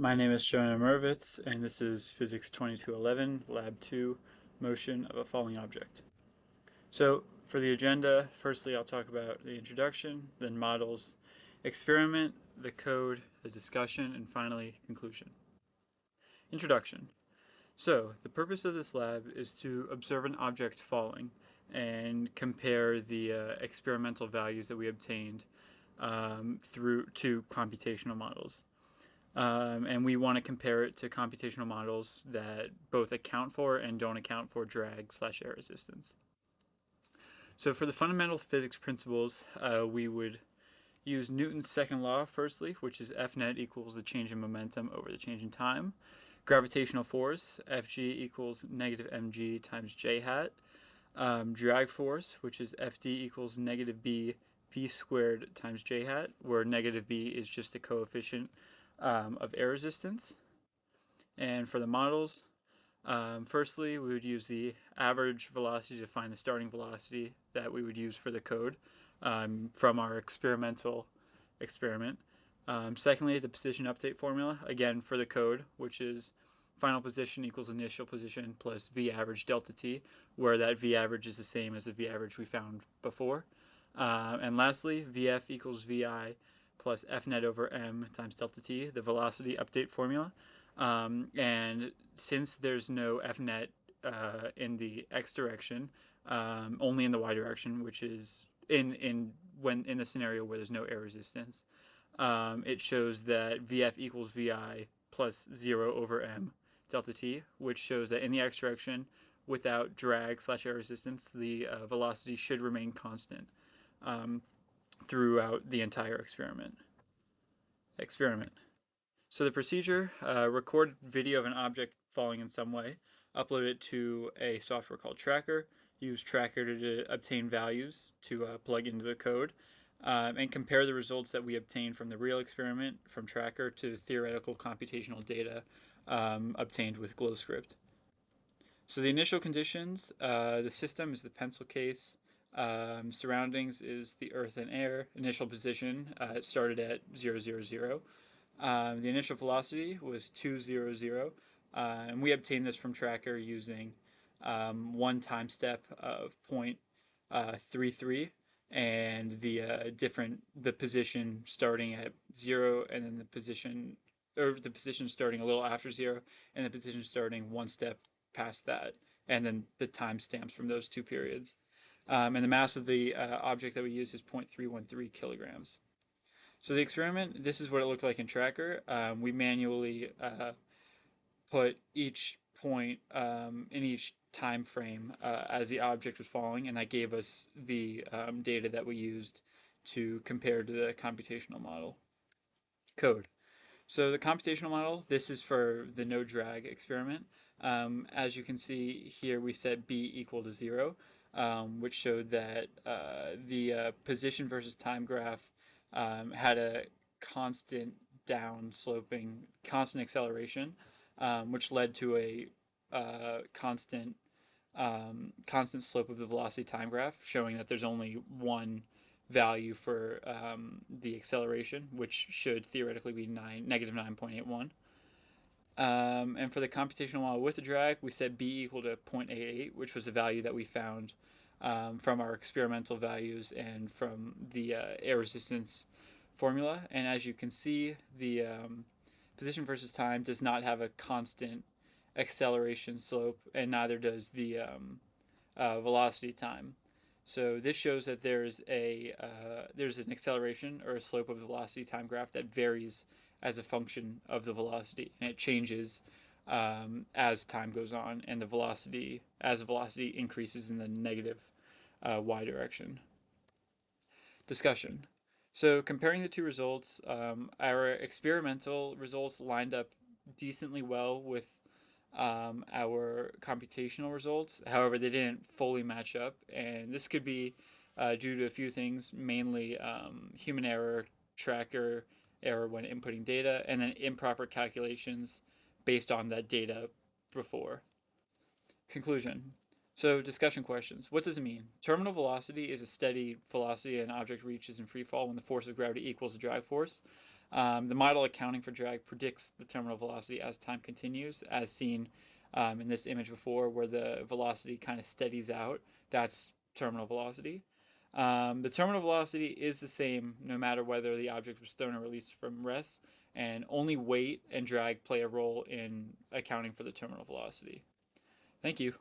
My name is Jonah Mervitz, and this is Physics 2211, Lab 2, Motion of a Falling Object. So, for the agenda, firstly I'll talk about the introduction, then models, experiment, the code, the discussion, and finally, conclusion. Introduction. So, the purpose of this lab is to observe an object falling and compare the experimental values that we obtained through to computational models. And we want to compare it to computational models that both account for and don't account for drag/air resistance. So for the fundamental physics principles, we would use Newton's second law firstly, which is F net equals the change in momentum over the change in time. Gravitational force, Fg equals negative mg times j hat. Drag force, which is Fd equals negative b v squared times j hat, where negative b is just a coefficient of air resistance. And for the models, firstly, we would use the average velocity to find the starting velocity that we would use for the code from our experimental experiment. Secondly, the position update formula, again for the code, which is final position equals initial position plus v average delta t, where that v average is the same as the v average we found before. And lastly, vf equals vi plus f net over m times delta t, the velocity update formula. And since there's no f net in the x direction, only in the y direction, which is in the scenario where there's no air resistance, it shows that vf equals vi plus 0 over m delta t, which shows that in the x direction, without drag/air resistance, the velocity should remain constant throughout the entire experiment. So the procedure, record video of an object falling in some way, upload it to a software called Tracker, use Tracker to obtain values to plug into the code, and compare the results that we obtained from the real experiment from Tracker to theoretical computational data obtained with GlowScript. So the initial conditions, the system is the pencil case, surroundings is the earth and air, initial position, it started at 0, 0, 0. The initial velocity was 200, and we obtained this from Tracker using one time step of 0.33 and the position starting at 0 and then the position starting a little after 0 and the position starting one step past that, and then the timestamps from those two periods. And the mass of the object that we use is 0.313 kilograms. So the experiment, this is what it looked like in Tracker. We manually put each point in each time frame as the object was falling, and that gave us the data that we used to compare to the computational model. Code. So the computational model, this is for the no drag experiment. As you can see here, we set b equal to 0, which showed that the position versus time graph had a constant down-sloping, constant acceleration, which led to a constant slope of the velocity time graph, showing that there's only one value for the acceleration, which should theoretically be negative 9.81. And for the computational model with the drag, we set b equal to 0.88, which was the value that we found from our experimental values and from the air resistance formula. And as you can see, the position versus time does not have a constant acceleration slope, and neither does the velocity time. So this shows that there's an acceleration or a slope of the velocity time graph that varies as a function of the velocity, and it changes as time goes on, and as the velocity increases in the negative y direction. Discussion. So comparing the two results, our experimental results lined up decently well with our computational results. However, they didn't fully match up, and this could be due to a few things, mainly human error, Tracker error when inputting data, and then improper calculations based on that data before. Conclusion. So discussion questions. What does it mean? Terminal velocity is a steady velocity an object reaches in free fall when the force of gravity equals the drag force. The model accounting for drag predicts the terminal velocity as time continues, as seen in this image before, where the velocity kind of steadies out. That's terminal velocity. The terminal velocity is the same no matter whether the object was thrown or released from rest, and only weight and drag play a role in accounting for the terminal velocity. Thank you.